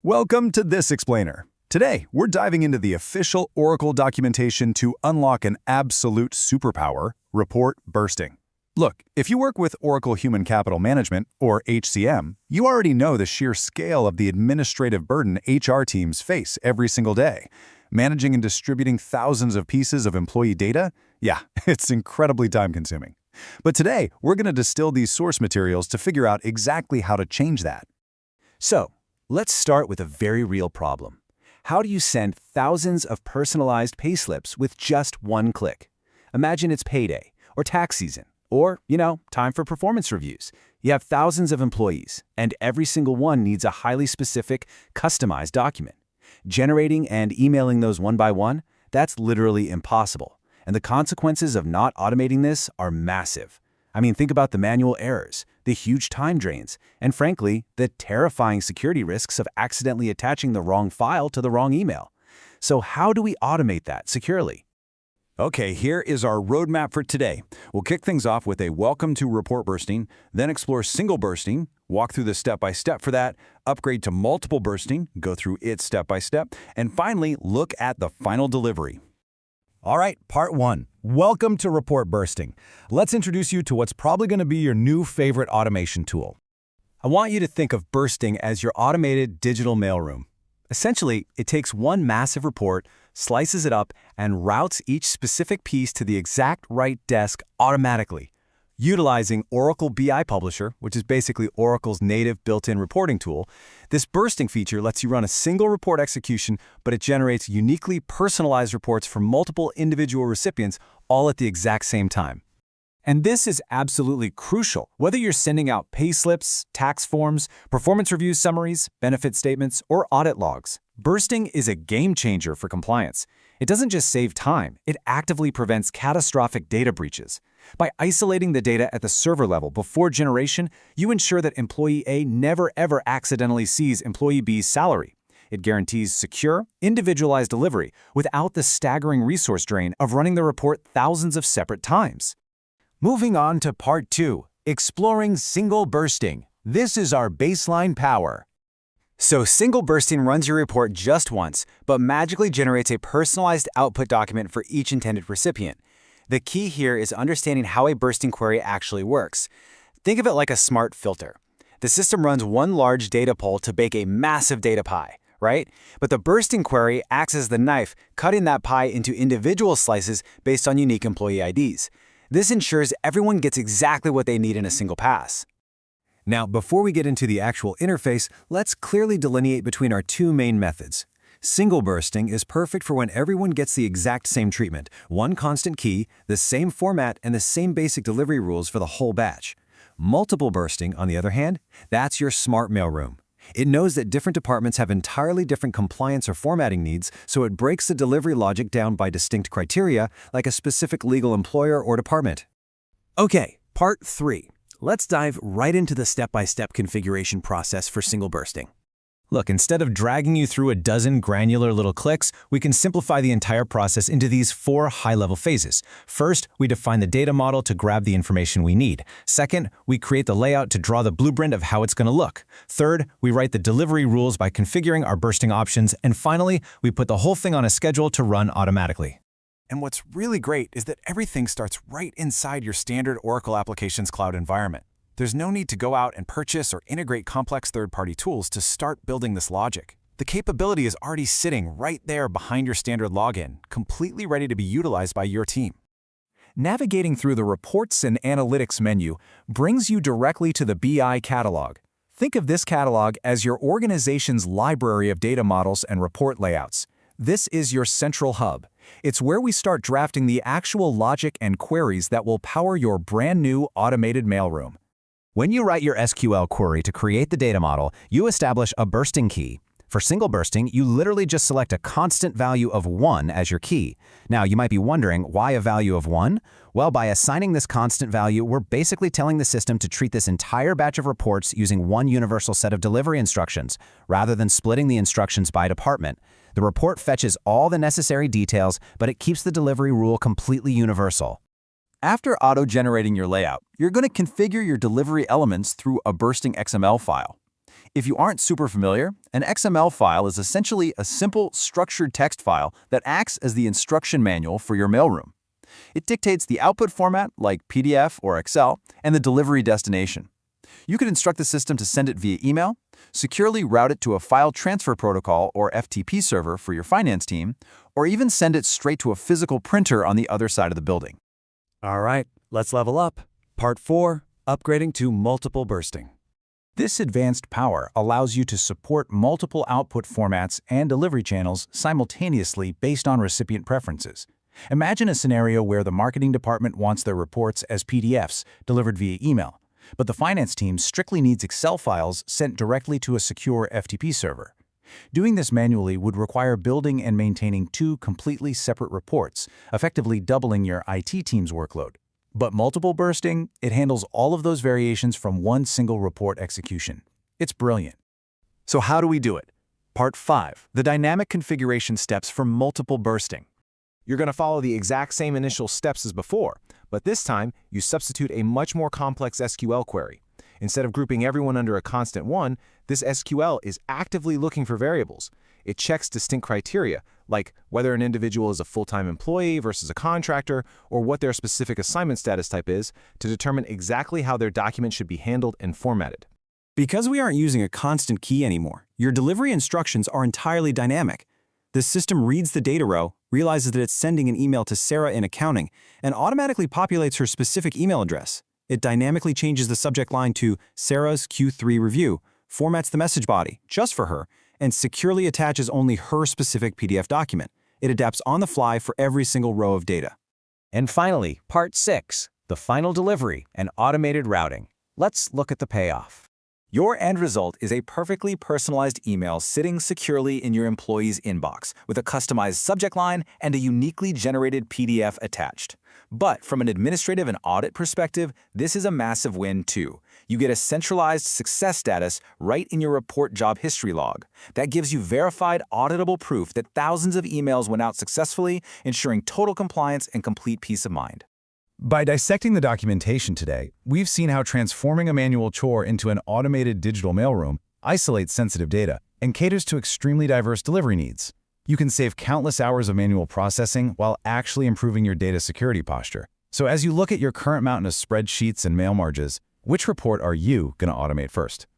Welcome to This Explainer. Today, we're diving into the official Oracle documentation to unlock an absolute superpower, report bursting. Look, if you work with Oracle Human Capital Management, or HCM, you already know the sheer scale of the administrative burden HR teams face every single day. Managing and distributing thousands of pieces of employee data? Yeah, it's incredibly time-consuming. But today, we're going to distill these source materials to figure out exactly how to change that. So, let's start with a very real problem. How do you send thousands of personalized payslips with just one click? Imagine it's payday, or tax season, or, time for performance reviews. You have thousands of employees, and every single one needs a highly specific, customized document. Generating and emailing those one by one, that's literally impossible. And the consequences of not automating this are massive. I mean, think about the manual errors, the huge time drains, and frankly, the terrifying security risks of accidentally attaching the wrong file to the wrong email. So how do we automate that securely? Okay, here is our roadmap for today. We'll kick things off with a welcome to report bursting, then explore single bursting, walk through the step-by-step for that, upgrade to multiple bursting, go through it step-by-step, and finally, look at the final delivery. All right, part one. Welcome to report bursting. Let's introduce you to what's probably going to be your new favorite automation tool. I want you to think of bursting as your automated digital mailroom. Essentially, it takes one massive report, slices it up, and routes each specific piece to the exact right desk automatically. Utilizing Oracle BI Publisher, which is basically Oracle's native built-in reporting tool, this bursting feature lets you run a single report execution, but it generates uniquely personalized reports for multiple individual recipients all at the exact same time. And this is absolutely crucial, whether you're sending out pay slips, tax forms, performance review summaries, benefit statements, or audit logs. Bursting is a game changer for compliance. It doesn't just save time, it actively prevents catastrophic data breaches. By isolating the data at the server level before generation, you ensure that employee A never ever accidentally sees employee B's salary. It guarantees secure, individualized delivery without the staggering resource drain of running the report thousands of separate times. Moving on to part two, exploring single bursting. This is our baseline power. So single bursting runs your report just once, but magically generates a personalized output document for each intended recipient. The key here is understanding how a bursting query actually works. Think of it like a smart filter. The system runs one large data pool to bake a massive data pie, right? But the bursting query acts as the knife, cutting that pie into individual slices based on unique employee IDs. This ensures everyone gets exactly what they need in a single pass. Now, before we get into the actual interface, let's clearly delineate between our two main methods. Single bursting is perfect for when everyone gets the exact same treatment, one constant key, the same format, and the same basic delivery rules for the whole batch. Multiple bursting, on the other hand, that's your smart mailroom. It knows that different departments have entirely different compliance or formatting needs, so it breaks the delivery logic down by distinct criteria, like a specific legal employer or department. Okay, part three. Let's dive right into the step-by-step configuration process for single bursting. Look, instead of dragging you through a dozen granular little clicks, we can simplify the entire process into these four high-level phases. First, we define the data model to grab the information we need. Second, we create the layout to draw the blueprint of how it's going to look. Third, we write the delivery rules by configuring our bursting options. And finally, we put the whole thing on a schedule to run automatically. And what's really great is that everything starts right inside your standard Oracle Applications Cloud environment. There's no need to go out and purchase or integrate complex third-party tools to start building this logic. The capability is already sitting right there behind your standard login, completely ready to be utilized by your team. Navigating through the Reports and Analytics menu brings you directly to the BI catalog. Think of this catalog as your organization's library of data models and report layouts. This is your central hub. It's where we start drafting the actual logic and queries that will power your brand new automated mailroom. When you write your SQL query to create the data model, you establish a bursting key. For single bursting, you literally just select a constant value of 1 as your key. Now, you might be wondering, why a value of 1? Well, by assigning this constant value, we're basically telling the system to treat this entire batch of reports using one universal set of delivery instructions, rather than splitting the instructions by department. The report fetches all the necessary details, but it keeps the delivery rule completely universal. After auto-generating your layout, you're going to configure your delivery elements through a bursting XML file. If you aren't super familiar, an XML file is essentially a simple, structured text file that acts as the instruction manual for your mailroom. It dictates the output format, like PDF or Excel, and the delivery destination. You could instruct the system to send it via email, securely route it to a file transfer protocol or FTP server for your finance team, or even send it straight to a physical printer on the other side of the building. All right, let's level up. Part 4, upgrading to multiple bursting. This advanced power allows you to support multiple output formats and delivery channels simultaneously based on recipient preferences. Imagine a scenario where the marketing department wants their reports as PDFs delivered via email, but the finance team strictly needs Excel files sent directly to a secure FTP server. Doing this manually would require building and maintaining 2 completely separate reports, effectively doubling your IT team's workload. But multiple bursting, it handles all of those variations from one single report execution. It's brilliant. So how do we do it? Part 5, the dynamic configuration steps for multiple bursting. You're going to follow the exact same initial steps as before, but this time you substitute a much more complex SQL query. Instead of grouping everyone under a constant 1, this SQL is actively looking for variables. It checks distinct criteria, like whether an individual is a full-time employee versus a contractor, or what their specific assignment status type is, to determine exactly how their document should be handled and formatted. Because we aren't using a constant key anymore, your delivery instructions are entirely dynamic. The system reads the data row, realizes that it's sending an email to Sarah in accounting, and automatically populates her specific email address. It dynamically changes the subject line to Sarah's Q3 review, formats the message body just for her, and securely attaches only her specific PDF document. It adapts on the fly for every single row of data. And finally, Part 6, the final delivery and automated routing. Let's look at the payoff. Your end result is a perfectly personalized email sitting securely in your employee's inbox with a customized subject line and a uniquely generated PDF attached. But from an administrative and audit perspective, this is a massive win too. You get a centralized success status right in your report job history log. That gives you verified, auditable proof that thousands of emails went out successfully, ensuring total compliance and complete peace of mind. By dissecting the documentation today, we've seen how transforming a manual chore into an automated digital mailroom isolates sensitive data and caters to extremely diverse delivery needs. You can save countless hours of manual processing while actually improving your data security posture. So as you look at your current mountain of spreadsheets and mail marges, which report are you going to automate first?